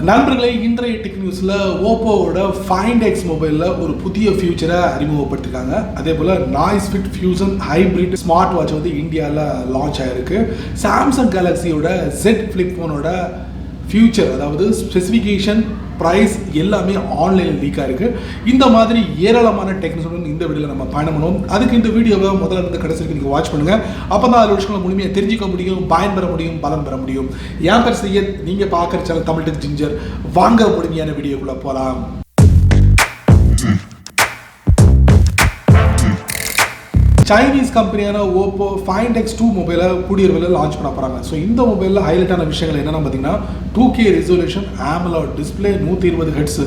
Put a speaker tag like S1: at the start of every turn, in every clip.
S1: நண்பர்களே, இன்றைய டெக் நியூஸில் ஓப்போவோட ஃபைண்ட் எக்ஸ் மொபைலில் ஒரு புதிய ஃபியூச்சரை அறிமுகப்படுத்திருக்காங்க. அதே போல் Noise Fit Fusion hybrid smart watch வந்து இந்தியாவில் லான்ச் ஆகிருக்கு. சாம்சங் கேலக்ஸியோட Z ஃப்ளிப் ஃபோனோட ஃபியூச்சர், அதாவது ஸ்பெசிஃபிகேஷன், ப்ரைஸ் எல்லாமே ஆன்லைனில் லீக் ஆகிருக்கு. இந்த மாதிரி ஏராளமான டெக்னிக்ஸுடன் இந்த வீடியோவில் நம்ம பயணம் பண்ணுவோம். அதுக்கு இந்த வீடியோவை முதல்ல இருந்து கடைசிக்கு நீங்கள் வாட்ச் பண்ணுங்கள். அப்போ தான் அதில் விஷயங்களை முழுமையாக தெரிஞ்சிக்க முடியும், பயன்பெற முடியும், பலன் பெற முடியும். என் பேர் சையத், நீங்கள் பார்க்குற சேனல் தமிழ் டெக் ஜிஞ்சர். வாங்க முழுமையான வீடியோக்குள்ளே போகலாம். சைனீஸ் கம்பெனியான ஓப்போ ஃபைண்ட் எக்ஸ் 2 மொபைலை கூடிய விரைவில் லான்ச் பண்ண போகிறாங்க. ஸோ இந்த மொபைலில் ஹைலைட்டான விஷயங்கள் என்னென்னு பார்த்தீங்கன்னா 2K resolution, AMOLED display, 120 hertz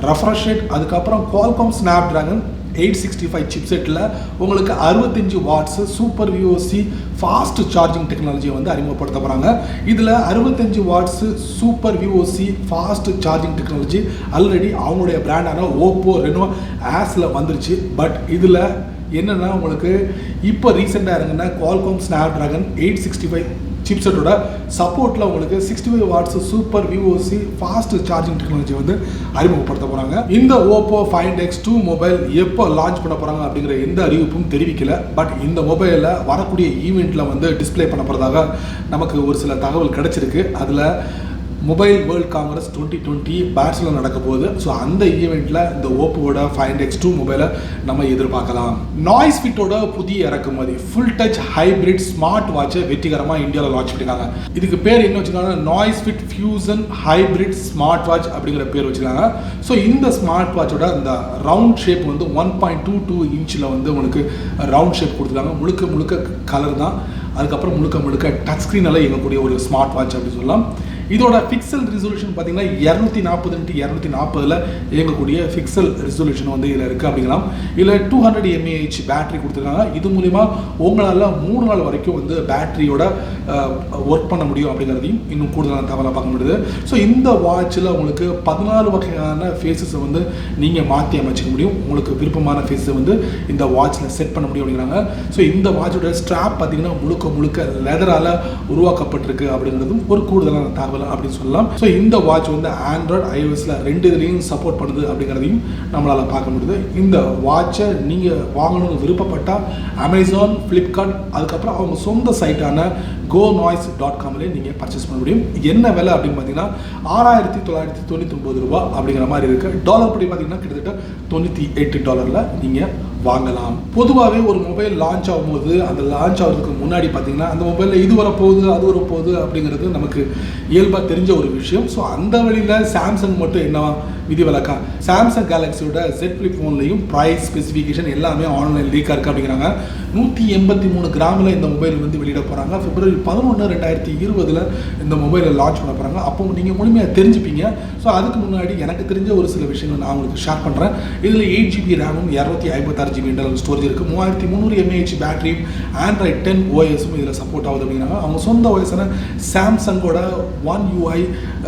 S1: refresh rate, அதுக்கப்புறம் Qualcomm Snapdragon 865 சிப்செட்டில் உங்களுக்கு 65 watts super VOC fast charging டெக்னாலஜியை வந்து அறிமுகப்படுத்த போகிறாங்க. இதில் 65 watts super VOC fast charging technology already அவங்களுடைய பிராண்டான ஓப்போ ரெனோ ஆஸில் வந்துருச்சு. பட் இதில் என்னென்னா உங்களுக்கு இப்போ ரீசெண்டாக இருங்கன்னா Qualcomm Snapdragon 865 சிப்செட்டோட சப்போர்ட்டில் உங்களுக்கு 65 watts super VOC fast charging technology வந்து அறிமுகப்படுத்த போகிறாங்க. இந்த ஓப்போ ஃபைண்ட் எக்ஸ் 2 மொபைல் எப்போ லான்ச் பண்ண போகிறாங்க அப்படிங்கிற எந்த அறிவிப்பும் தெரிவிக்கல. பட் இந்த மொபைலில் வரக்கூடிய ஈவெண்ட்டில் வந்து டிஸ்பிளே பண்ண போகிறதாக நமக்கு ஒரு சில தகவல் கிடைச்சிருக்கு. அதில் மொபைல் வேர்ல்ட் காங்கிரஸ் 2020 பேர்ஸில் நடக்க போகுது. ஸோ அந்த ஈவெண்ட்டில் இந்த ஓப்போவோட ஃபைண்ட் எக்ஸ் 2 மொபைலை நம்ம எதிர்பார்க்கலாம். நாய்ஸ் ஃபிட்டோட புதிய இறக்குமதி ஃபுல் டச் ஹைப்ரிட் ஸ்மார்ட் வாட்சை வெற்றிகரமாக இந்தியாவில் லான்ச் பண்ணியிருக்காங்க. இதுக்கு பேர் என்ன வச்சுருக்காங்க? Noise Fit Fusion hybrid smart watch அப்படிங்கிற பேர் வச்சுருக்காங்க. ஸோ இந்த ஸ்மார்ட் வாட்சோட இந்த ரவுண்ட் ஷேப் வந்து 1.22 இன்ச்சில் வந்து உங்களுக்கு ரவுண்ட் ஷேப் கொடுத்துருக்காங்க. முழுக்க முழுக்க கலர் தான். அதுக்கப்புறம் முழுக்க முழுக்க டச் ஸ்க்ரீனால் இயங்கக்கூடிய ஒரு ஸ்மார்ட் வாட்ச் அப்படின்னு சொல்லலாம். இதோட பிக்சல் ரெசல்யூஷன் பார்த்தீங்கன்னா 240x240 இயங்கக்கூடிய பிக்சல் ரெசல்யூஷன் வந்து இதில் இருக்குது அப்படிங்கலாம். இதில் 200 mAh பேட்டரி கொடுத்துருக்காங்க. இது மூலிமா உங்களால் 3 நாள் வரைக்கும் வந்து பேட்டரியோட ஒர்க் பண்ண முடியும் அப்படிங்கிறதையும் இன்னும் கூடுதலான தகவலாக பார்க்க முடியுது. ஸோ இந்த வாட்சில் உங்களுக்கு 14 வகையான ஃபேஸஸை வந்து நீங்கள் மாற்றி அமைச்சிக்க முடியும். உங்களுக்கு விருப்பமான ஃபேஸை வந்து இந்த வாட்சில் செட் பண்ண முடியும் அப்படிங்கிறாங்க. ஸோ இந்த வாட்சோட ஸ்ட்ராப் பார்த்தீங்கன்னா முழுக்க முழுக்க லெதரால் உருவாக்கப்பட்டிருக்கு அப்படிங்கிறதும் ஒரு கூடுதலான தகவல் அப்படின்னு சொல்லலாம். ஸோ இந்த வாட்ச் வந்து ஆண்ட்ராய்டு iOSல 2 இதுலையும் சப்போர்ட் பண்ணுது அப்படிங்கிறதையும் நம்மளால் பார்க்க முடியுது. இந்த வாட்சை நீங்கள் வாங்கணும்னு விருப்பப்பட்டால் அமேசான், ஃப்ளிப்கார்ட், அதுக்கப்புறம் அவங்க சொந்த சைட்டான gonoise.comலேயே நீங்கள் பர்ச்சேஸ் பண்ண முடியும். என்ன விலை அப்படின்னு பார்த்தீங்கன்னா $6,999 அப்படிங்கிற மாதிரி இருக்குது. டாலர் படி பார்த்தீங்கன்னா கிட்டத்தட்ட $98 நீங்கள் வாங்கலாம். பொதுவாகவே ஒரு மொபைல் லான்ச் ஆகும்போது அந்த லான்ச் ஆகிறதுக்கு முன்னாடி பார்த்தீங்கன்னா அந்த மொபைலில் இது வரப்போகுது அது வரப்போகுது அப்படிங்கிறது நமக்கு இயல்பாக தெரிஞ்ச ஒரு விஷயம். ஸோ அந்த வழியில் சாம்சங் மட்டும் என்ன விதிவிலக்கா? சாம்சங் கேலக்ஸியோட Z ஃப்ளிப் ஃபோன்லையும் ப்ரைஸ், ஸ்பெசிஃபிகேஷன் எல்லாமே ஆன்லைன் லீக்காக இருக்குது அப்படிங்கிறாங்க. 183 கிராமில் இந்த மொபைல் வந்து வெளியிட போகிறாங்க. February 11, 2020 இந்த மொபைலை லான்ச் பண்ண போகிறாங்க. அப்போ நீங்கள் முழுமையாக தெரிஞ்சுப்பீங்க. ஸோ அதுக்கு முன்னாடி எனக்கு தெரிஞ்ச ஒரு சில விஷயங்கள் நான் உங்களுக்கு ஷேர் பண்ணுறேன். இதில் 8GB ரேமும் 256GB இன்டர்னல் ஸ்டோரேஜ் இருக்குது. 3300 mAh பேட்டரியும் Android 10 OSம் இதில் சப்போர்ட் ஆகுது அப்படிங்கிறாங்க. அவங்க சொந்த OSன சாம்சங்கோட One UI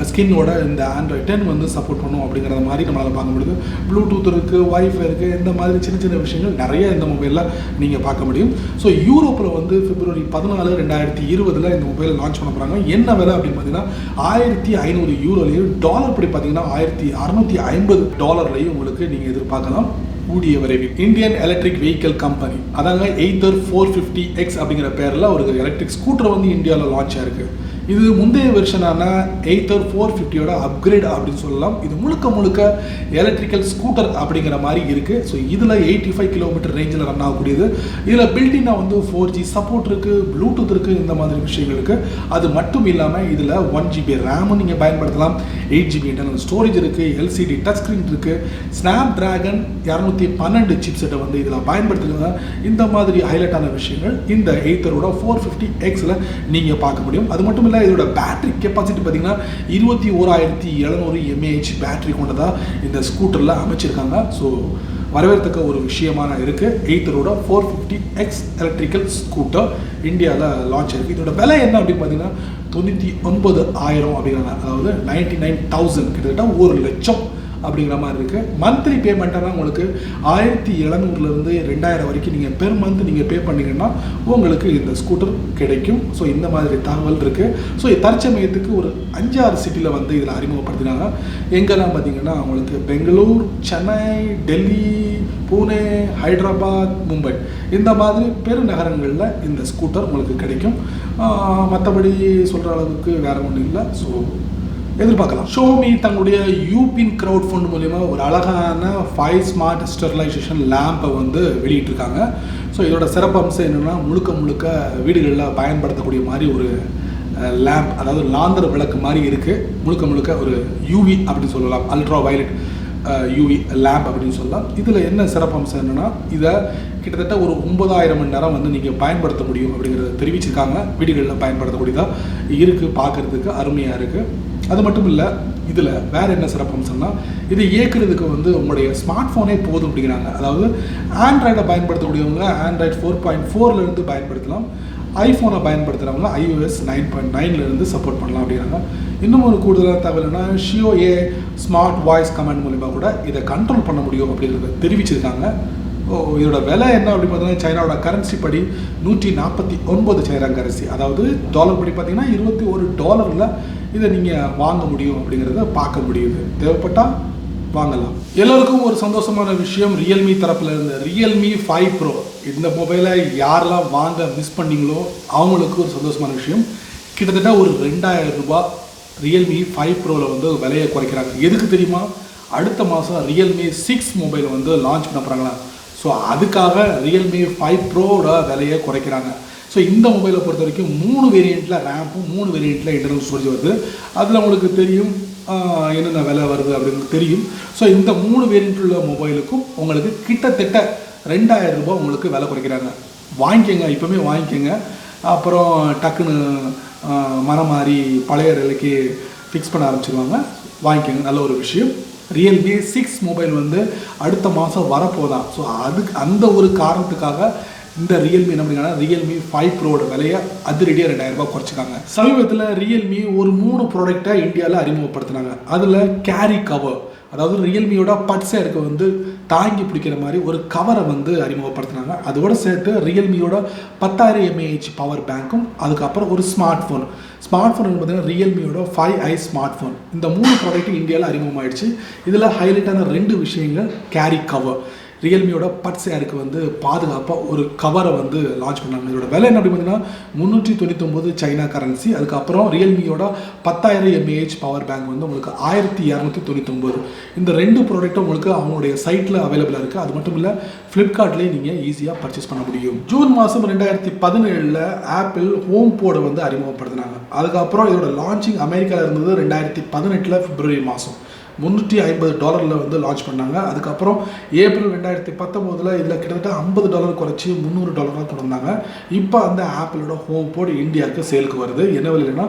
S1: ஸ்கின்னோட இந்த Android 10 வந்து சப்போர்ட் பண்ணும் அப்படிங்கிறத மாதிரி நம்மளால் பார்க்க முடியுது. ப்ளூடூத் இருக்குது, வைஃபை இருக்குது, இந்த மாதிரி சின்ன சின்ன விஷயங்கள் நிறைய இந்த மொபைலில் நீங்கள் பார்க்க முடியும். ஸோ யூரோப்பில் வந்து February 14, 2020 இந்த மொபைலை லான்ச் பண்ண போகிறாங்க. என்ன விலை அப்படின்னு பார்த்தீங்கன்னா €1,500, டாலர் படி பார்த்தீங்கன்னா $1,650 உங்களுக்கு நீங்கள் எதிர்பார்க்கலாம். கூடிய விரைவில் இந்தியன் எலக்ட்ரிக் வெஹிக்கல் கம்பெனி, அதாங்க Ather 450X அப்படிங்கிற பேரில் ஒரு எலக்ட்ரிக் ஸ்கூட்டர் வந்து இந்தியாவில் லான்ச் ஆயிருக்கு. இது முந்தைய வெர்ஷனான Ather 450யோட அப்கிரேட் அப்படின்னு சொல்லலாம். இது முழுக்க முழுக்க எலக்ட்ரிக்கல் ஸ்கூட்டர் அப்படிங்கிற மாதிரி இருக்குது. ஸோ இதில் 85 கிலோமீட்டர் ரேஞ்சில் ரன் ஆகக்கூடியது. இதில் பில்டினாக வந்து 4G சப்போர்ட் இருக்குது, ப்ளூடூத் இருக்குது, இந்த மாதிரி விஷயங்கள் இருக்குது. அது மட்டும் இல்லாமல் இதில் 1GB ரேமும் நீங்கள் பயன்படுத்தலாம், 8GB இன்டர்னல் ஸ்டோரேஜ் இருக்குது, LCD டச் ஸ்க்ரீன் இருக்குது, Snapdragon 212 சிப்செட்டை வந்து இதில் பயன்படுத்துகிறாங்க. இந்த மாதிரி ஹைலைட்டான விஷயங்கள் இந்த Atherோட 450Xல நீங்கள் பார்க்க முடியும். அது மட்டும் இல்லை, இதோட பேட்டரி கெப்பாசிட்டி பார்த்தீங்கன்னா 21,700 mAh பேட்டரி கொண்டதாக இந்த ஸ்கூட்டரில் அமைச்சிருக்காங்க. ஸோ வரவேற்க ஒரு விஷயமான இருக்குது. Atherோட 450X எலக்ட்ரிக்கல் ஸ்கூட்டர் இந்தியாவில் லான்ச் ஆயிருக்கு. இதோட விலை என்ன அப்படின்னு பார்த்தீங்கன்னா 99,000 அப்படிங்கிறாங்க. அதாவது 99,000, கிட்டத்தட்ட 1 லட்சம் அப்படிங்கிற மாதிரி இருக்குது. மந்த்லி பேமெண்ட்டாக உங்களுக்கு 1700 2000 வரைக்கும் நீங்கள் பெர் மந்த் நீங்கள் பே பண்ணிங்கன்னா உங்களுக்கு இந்த ஸ்கூட்டர் கிடைக்கும். ஸோ இந்த மாதிரி தகவல் இருக்குது. ஸோ தற்சமயத்துக்கு ஒரு 5-6 சிட்டியில் வந்து இதில் அறிமுகப்படுத்தினாங்க. எங்கெல்லாம் பார்த்தீங்கன்னா உங்களுக்கு பெங்களூர், சென்னை, டெல்லி, பூனே, ஹைதராபாத், மும்பை இந்த மாதிரி பெருநகரங்களில் இந்த ஸ்கூட்டர் உங்களுக்கு கிடைக்கும். மற்றபடி சொல்கிற அளவுக்கு வேறு ஒன்றும் இல்லை. ஸோ எதிர்பார்க்கலாம். ஷோமி தங்களுடைய யூபின் க்ரௌட் ஃபண்ட் மூலிமா ஒரு அழகான 5 ஸ்மார்ட் ஸ்டெரிலைசேஷன் லேம்பை வந்து வெளியிட்டிருக்காங்க. ஸோ இதோட சிறப்பம்சம் என்னென்னா முழுக்க வீடுகளில் பயன்படுத்தக்கூடிய மாதிரி ஒரு லேம்ப், அதாவது லாந்தர் விளக்கு மாதிரி இருக்குது. முழுக்க ஒரு யூவி அப்படின்னு சொல்லலாம், அல்ட்ரா வயலட் யூவி லேம்ப் அப்படின்னு சொல்லலாம். இதில் என்ன சிறப்பம்சம் என்னென்னா இதை கிட்டத்தட்ட ஒரு 9000 மணி நேரம் வந்து நீங்கள் பயன்படுத்த முடியும் அப்படிங்கிறத தெரிவிச்சிருக்காங்க. வீடுகளில் பயன்படுத்தக்கூடியதாக இருக்குது, பார்க்குறதுக்கு அருமையாக இருக்குது. அது மட்டும் இல்லை, இதில் வேறு என்ன சிறப்பம்சம்னா இதை இயக்குறதுக்கு வந்து உங்களுடைய ஸ்மார்ட் ஃபோனே போதும் அப்படிங்கிறாங்க. அதாவது ஆண்ட்ராய்டை பயன்படுத்தக்கூடியவங்க ஆண்ட்ராய்ட் 4.4 பயன்படுத்தலாம். ஐஃபோனை பயன்படுத்துகிறவங்க iOS 9.9 சப்போர்ட் பண்ணலாம் அப்படிங்கிறாங்க. இன்னும் ஒரு கூடுதலான தகவல்னா ஷியோ ஏ ஸ்மார்ட் வாய்ஸ் கமாண்ட் மூலிமா கூட இதை கண்ட்ரோல் பண்ண முடியும் அப்படிங்கிறத தெரிவிச்சிருக்காங்க. இதோட விலை என்ன அப்படின்னு பார்த்தீங்கன்னா சைனாவோட கரன்சி படி 149 சைனா கரன்சி, அதாவது டாலர் படி பார்த்தீங்கன்னா $21 இதை நீங்கள் வாங்க முடியும் அப்படிங்கிறத பார்க்க முடியுது. தேவைப்பட்டால் வாங்கலாம். எல்லோருக்கும் ஒரு சந்தோஷமான விஷயம், ரியல்மி தரப்பில் இருந்த ரியல்மி 5 Pro இந்த மொபைலை யாரெல்லாம் வாங்க மிஸ் பண்ணிங்களோ அவங்களுக்கு ஒரு சந்தோஷமான விஷயம். கிட்டத்தட்ட ஒரு 2000 ரூபாய் ரியல்மி 5 Proவில் வந்து விலையை குறைக்கிறாங்க. எதுக்கு தெரியுமா? அடுத்த மாதம் ரியல்மி 6 மொபைலை வந்து லான்ச் பண்ண போகிறாங்களா. ஸோ அதுக்காக ரியல்மி 5 Proவோட விலையை குறைக்கிறாங்க. ஸோ இந்த மொபைலை பொறுத்த வரைக்கும் 3 வேரியண்ட்டில் ரேம்பும் 3 வேரியண்ட்டில் இன்டர்னல் ஸ்டோரேஜ் வருது. அதில் உங்களுக்கு தெரியும் என்னென்ன விலை வருது அப்படின்னு தெரியும். ஸோ இந்த 3 வேரியண்ட் உள்ள மொபைலுக்கும் உங்களுக்கு கிட்டத்தட்ட 2000 ரூபாய் உங்களுக்கு விலை குறைக்கிறாங்க. வாங்கிக்கோங்க, இப்போவுமே வாங்கிக்கோங்க. அப்புறம் டக்குன்னு மனம் மாறி பழைய விலைக்கு ஃபிக்ஸ் பண்ண ஆரம்பிச்சிருவாங்க. வாங்கிக்கோங்க, நல்ல ஒரு விஷயம். ரியல்மி 6 மொபைல் வந்து அடுத்த மாதம் வரப்போதான். ஸோ அதுக்கு அந்த ஒரு காரணத்துக்காக இந்த ரியல்மி என்ன பண்ணிங்கன்னா ரியல்மி 5 Proவோட விலையை அதிரடியாக 2000 ரூபாய் குறைச்சிக்காங்க. சமீபத்தில் ரியல்மி ஒரு 3 ப்ராடக்டை இந்தியாவில் அறிமுகப்படுத்தினாங்க. அதில் கேரி கவர், அதாவது ரியல்மியோட பட்ஸேருக்கு வந்து தாங்கி பிடிக்கிற மாதிரி ஒரு கவரை வந்து அறிமுகப்படுத்தினாங்க. அதோட சேர்த்து ரியல்மியோட 10000 mAh பவர் பேங்க்கும், அதுக்கப்புறம் ஒரு ஸ்மார்ட் ஃபோன் பார்த்தீங்கன்னா ரியல்மியோட 5i ஸ்மார்ட் ஃபோன். இந்த 3 ப்ராடக்ட் இந்தியாவில் அறிமுகமாயிடுச்சு. இதில் ஹைலைட்டான 2 விஷயங்கள், கேரி கவர், ரியல்மியோட பட்ஸேருக்கு வந்து பாதுகாப்பாக ஒரு கவரை வந்து லான்ச் பண்ணாங்க. இதோட விலை என்ன அப்படின்னு பார்த்தீங்கன்னா 399 சைனா கரன்சி. அதுக்கப்புறம் ரியல்மியோட 10000 mAh பவர் பேங்க் வந்து உங்களுக்கு 1299. இந்த 2 ப்ராடக்ட்டும் உங்களுக்கு அவங்களுடைய சைட்டில் அவைலபிளாக இருக்குது. அது மட்டும் இல்லை, ஃப்ளிப்கார்ட்லேயே நீங்கள் ஈஸியாக பர்ச்சேஸ் பண்ண முடியும். ஜூன் மாதம் 2017 ஆப்பிள் ஹோம் போர்டை வந்து அறிமுகப்படுத்தினாங்க. அதுக்கப்புறம் இதோட லான்ச்சிங் அமெரிக்காவில் இருந்தது 2018 பிப்ரவரி மாதம் $350 வந்து லான்ச் பண்ணாங்க. அதுக்கப்புறம் ஏப்ரல் 2019 இதில் கிட்டத்தட்ட $50 குறைச்சி $300 கொண்டு வந்தாங்க. இப்போ அந்த ஆப்பிளோட ஹோம் போர்டு இந்தியாவுக்கு சேலுக்கு வருது. என்ன விலைன்னா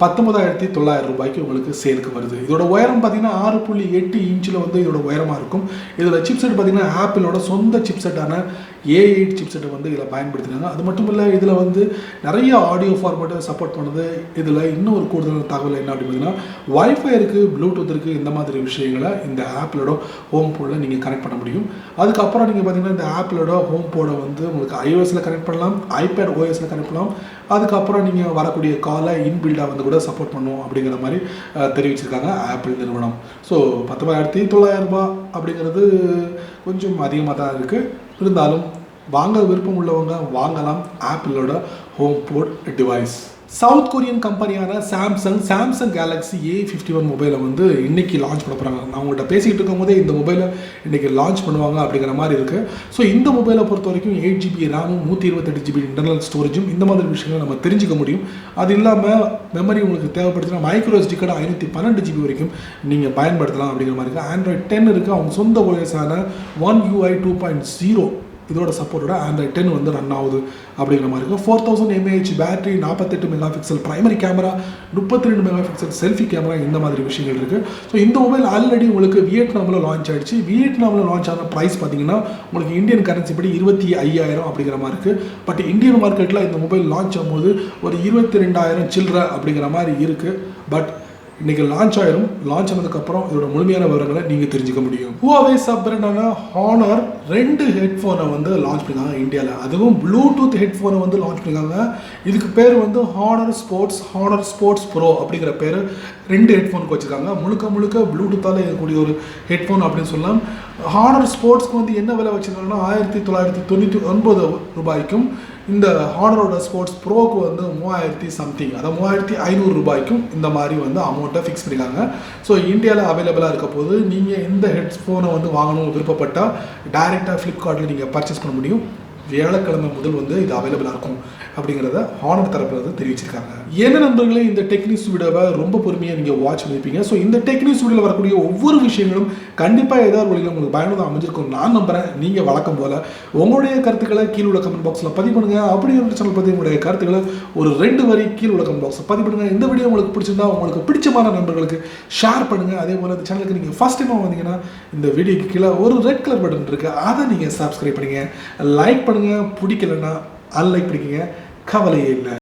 S1: 19,900 ரூபாய்க்கு உங்களுக்கு சேலுக்கு வருது. இதோட உயரம் பார்த்தீங்கன்னா 6.8 இன்ச்சில் வந்து இதோட உயரமாக இருக்கும். இதில் சிப்செட் பார்த்தீங்கன்னா ஆப்பிளோட சொந்த சிப்செட்டான A8 சிப்செட்டை வந்து இதில் பயன்படுத்தினாங்க. அது மட்டும் இல்லை, இதில் வந்து நிறைய ஆடியோ ஃபார்மேட்டை சப்போர்ட் பண்ணுது. இதில் இன்னும் ஒரு கூடுதல் தகவல் என்ன அப்படின்னு பார்த்தீங்கன்னா வைஃபை இருக்குது, ப்ளூடூத் இருக்குது. இந்த மாதிரி விஷயங்களை இந்த ஆப்பிளோட ஹோம் போர்டில் நீங்கள் கனெக்ட் பண்ண முடியும். அதுக்கப்புறம் நீங்கள் பார்த்தீங்கன்னா இந்த ஆப்பிளோட ஹோம் போர்டை வந்து உங்களுக்கு iOSல கனெக்ட் பண்ணலாம், ஐபேட் OSல கனெக்ட் பண்ணலாம். அதுக்கப்புறம் நீங்கள் வரக்கூடிய காலை இன்பில்டாக வந்து கூட சப்போர்ட் பண்ணும் அப்படிங்கிற மாதிரி தெரிவிச்சிருக்காங்க ஆப்பிள் நிறுவனம். ஸோ 19,900 ரூபாய் அப்படிங்கிறது கொஞ்சம் அதிகமாக தான் இருக்குது. இருந்தாலும் வாங்க விருப்பம் உள்ளவங்க வாங்கலாம் ஆப்பிளோட home pod device. South Korean கம்பெனியான சாம்சங் கேலக்ஸி A51 மொபைலை வந்து இன்றைக்கி லான்ச் பண்ண போகிறாங்க. நான் உங்கள்கிட்ட பேசிக்கிட்டு இருக்கும் போதே இந்த மொபைலை இன்றைக்கி லான்ச் பண்ணுவாங்க அப்படிங்கிற மாதிரி இருக்குது. ஸோ இந்த மொபைலை பொறுத்த வரைக்கும் 8GB ரேமும் 128GB இன்டர்னல் ஸ்டோரேஜும் இந்த மாதிரி விஷயங்களை நம்ம தெரிஞ்சிக்க முடியும். அது இல்லாமல் மெமரி உங்களுக்கு தேவைப்படுச்சுன்னா மைக்ரோ SD கார்டு 512GB வரைக்கும் நீங்கள் பயன்படுத்தலாம் அப்படிங்கிற மாதிரி இருக்குது. ஆண்ட்ராய்ட் 10 இருக்குது. அவங்க சொந்த OS-ஆன One UI 2.0 இதோட சப்போர்ட்டோட ஆண்ட்ராய்ட் 10 வந்து ரன் ஆகுது அப்படிங்கிற மாதிரி இருக்குது. 4000 mAh battery, 48 megapixel primary camera, 32 megapixel selfie camera, இந்த மாதிரி விஷயங்கள் இருக்குது. ஸோ இந்த மொபைல் ஆல்ரெடி உங்களுக்கு வியட்நாமில் லான்ச் ஆகிடுச்சு. வியட்நாமில் லான்ச் ஆன ப்ரைஸ் பார்த்தீங்கன்னா உங்களுக்கு இந்தியன் கரன்சி படி 25,000 அப்படிங்கிற மாதிரி இருக்குது. பட் இந்தியன் மார்க்கெட்டில் இந்த மொபைல் லான்ச் ஆகும்போது ஒரு 22,000 சில்லற அப்படிங்கிற மாதிரி இருக்குது. பட் இன்னைக்கு லான்ச் ஆயிரும். லான்ச் ஆனதுக்கப்புறம் இதோட முழுமையான விவரங்களை நீங்கள் தெரிஞ்சுக்க முடியும். Huawei சப் பிராண்டான Honor 2 ஹெட்ஃபோனை வந்து லான்ச் பண்ணிருக்காங்க இந்தியாவில். அதுவும் ப்ளூடூத் ஹெட்ஃபோனை வந்து லான்ச் பண்ணிருக்காங்க. இதுக்கு பேர் வந்து Honor Sports Pro அப்படிங்கிற பேர் 2 ஹெட்ஃபோனுக்கு வச்சுருக்காங்க. முழுக்க ப்ளூடூத்தால் இருக்கக்கூடிய ஒரு ஹெட்ஃபோன் அப்படின்னு சொல்லலாம். Honor ஸ்போர்ட்ஸ்க்கு வந்து என்ன விலை வச்சுருக்காங்கன்னா 1999 ரூபாய்க்கும், இந்த ஹானரோட ஸ்போர்ட்ஸ் ப்ரோக்கு வந்து 3000 சம்திங், அதாவது 3500 ரூபாய்க்கும் இந்த மாதிரி வந்து அமௌண்ட்டை ஃபிக்ஸ் பண்ணியிருக்காங்க. ஸோ இந்தியாவில் அவைலபிளாக இருக்க போது நீங்கள் இந்த ஹெட்ஃபோனை வந்து வாங்கணும் விருப்பப்பட்டால் டைரெக்டாக ஃப்ளிப்கார்ட்டில் நீங்கள் பர்ச்சேஸ் பண்ண முடியும். வியாழக்கிழமை முதல் வந்து இது அவைலபிளாக இருக்கும் அப்படிங்கிறத ஹானர் தரப்பில் வந்து தெரிவிச்சிருக்காங்க. என்ன நண்பர்களே, இந்த டெக்னிக்ஸ் வீடியோவை ரொம்ப பொறுமையாக நீங்கள் வாட்ச் பண்ணியிருப்பீங்க. ஸோ இந்த டெக்னிக்ஸ் வீடியோவில் வரக்கூடிய ஒவ்வொரு விஷயங்களும் கண்டிப்பாக ஏதாவது வழியில் உங்களுக்கு பயனுள்ளதாக அமைஞ்சிருக்கும் நான் நம்புகிறேன். நீங்கள் வழக்கம் போல் உங்களுடைய கருத்துக்களை கீழே உள்ள கமெண்ட் பாக்ஸில் பதிவு பண்ணுங்கள். அப்படி ஒரு சேனல் பற்றி உங்களுடைய கருத்துக்களை ஒரு 2 வரி கீழே உள்ள கமெண்ட் பாக்ஸில் பதிவு பண்ணுங்கள். இந்த வீடியோ உங்களுக்கு பிடிச்சிருந்தா உங்களுக்கு பிடிச்சமான நண்பர்களுக்கு ஷேர் பண்ணுங்கள். அதே போல் இந்த சேனலுக்கு நீங்கள் ஃபஸ்ட் டைமாக வந்தீங்கன்னா இந்த வீடியோக்கு கீழே ஒரு ரெட் கலர் பட்டன் இருக்குது, அதை நீங்கள் சப்ஸ்கிரைப் பண்ணுங்கள், லைக் பண்ணுங்கள். பிடிக்கலன்னா அன்லைக் பண்ணிக்கங்க, கவலையே இல்லை.